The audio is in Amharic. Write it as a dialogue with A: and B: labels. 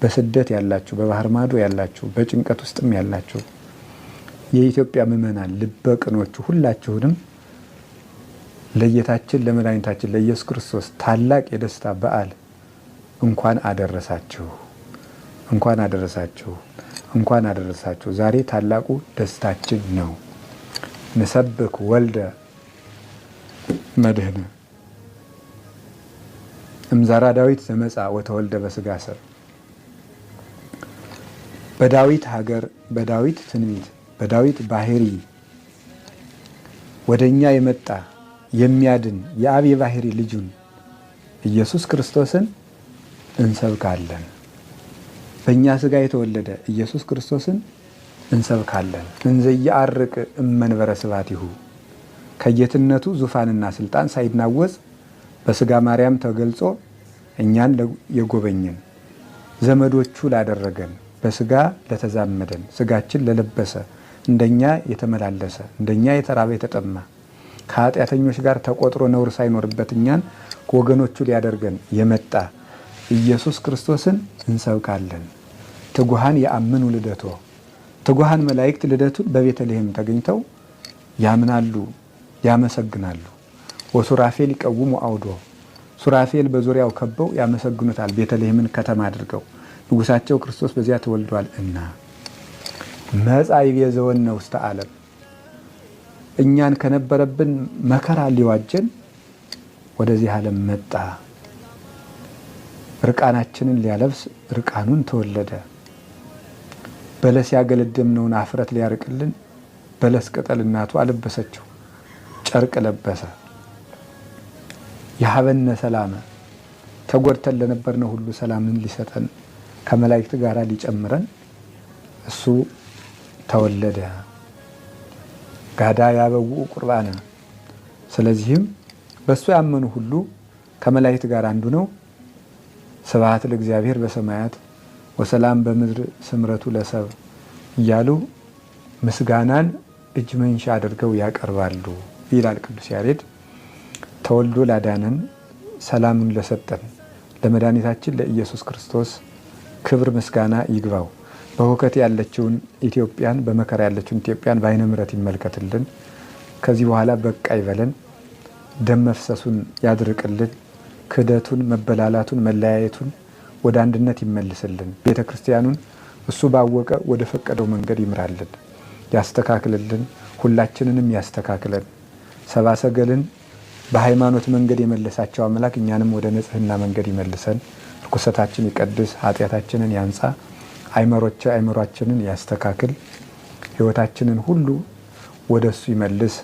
A: በስደት ያላችሁ፣ በባህር ማዶ ያላችሁ፣ በጭንቀት ውስጥም ያላችሁ የኢትዮጵያ ምእመናን ልበቅኖቹ ሁላችሁንም ለጌታችን ለመድኃኒታችን ለኢየሱስ ክርስቶስ ታላቅ የደስታ በዓል እንኳን አደረሳችሁ፣ እንኳን አደረሳችሁ፣ እንኳን አደረሳችሁ። ዛሬ ታላቁ ደስታችን ነው። ንሰብክ ወልደ መድህነ እምዘራ ዳዊት ዘመጻ ወተወልደ በስጋ ሰብ። በዳዊት ሀገር፣ በዳዊት ትንቢት፣ በዳዊት ባህሪ ወደኛ የመጣ የሚያድን የአብ የባህሪ ልጁን ኢየሱስ ክርስቶስን እንሰብካለን። በእኛ ስጋ የተወለደ ኢየሱስ ክርስቶስን እንሰብካለን። እንዘ ይዐርቅ እመንበረ ስብሐቲሁ ከጌትነቱ ዙፋንና ስልጣን ሳይናወጽ በስጋ ማርያም ተገልጾ እኛን የጎበኘን ዘመዶቹ ላደረገን በስጋ ለተዛመደን ስጋችን ለለበሰ እንደኛ የተመላለሰ እንደኛ የተራበ የተጠማ ከኃጢአተኞች ጋር ተቆጥሮ ነውር ሳይኖርበት እኛን ወገኖቹ ሊያደርገን የመጣ ኢየሱስ ክርስቶስን እንሰብካለን። ትጉሃን የአምኑ ልደቶ ትጉሃን መላእክት ልደቱን በቤተልሔም ተገኝተው ያምናሉ፣ ያመሰግናሉ። ወሱራፌል ይቀውሙ አውዶ ሱራፌል በዙሪያው ከበው ያመሰግኑታል። ቤተልሔምን ከተማ አድርገው ንጉሳቸው ክርስቶስ በዚያ ተወልዷል እና መጻ ይቤዘወነ ውስተ ዓለም እኛን ከነበረብን መከራ ሊዋጀን ወደዚህ ዓለም መጣ። ርቃናችንን ሊያለብስ ርቃኑን ተወለደ። በለስ ያገለደምነውን አፍረት ሊያርቅልን በለስ ቅጠል እናቱ አለበሰችው፣ ጨርቅ ለበሰ። የሀበነ ሰላመ ተጎድተን ለነበርነው ሁሉ ሰላምን ሊሰጠን ከመላእክት ጋር ሊጨምረን እሱ ተወለደ። ጋዳ ያበውኡ ቁርባነ ስለዚህም በእሱ ያመኑ ሁሉ ከመላእክት ጋር አንዱ ነው። ስብሐት ለእግዚአብሔር በሰማያት ወሰላም በምድር ስምረቱ ለሰብ እያሉ ምስጋናን እጅ መንሻ አድርገው ያቀርባሉ ይላል ቅዱስ ያሬድ። ተወልዶ ላዳነን ሰላሙን ለሰጠን ለመድኃኒታችን ለኢየሱስ ክርስቶስ ክብር ምስጋና ይግባው። በሁከት ያለችውን ኢትዮጵያን በመከራ ያለችውን ኢትዮጵያን በዓይነ ምሕረት ይመልከትልን። ከዚህ በኋላ በቃ ይበለን። ደም መፍሰሱን ያድርቅልን። ክህደቱን፣ መበላላቱን፣ መለያየቱን ወደ አንድነት ይመልስልን። ቤተ ክርስቲያኑን እሱ ባወቀ ወደ ፈቀደው መንገድ ይምራልን፣ ያስተካክልልን። ሁላችንንም ያስተካክለን። ሰብአ ሰገልን በሃይማኖት መንገድ የመለሳቸው አምላክ እኛንም ወደ ንጽህና መንገድ ይመልሰን። ርኩሰታችን ይቀድስ፣ ኃጢአታችንን ያንጻ፣ አይምሯችንን ያስተካክል፣ ሕይወታችንን ሁሉ ወደ እሱ ይመልስ።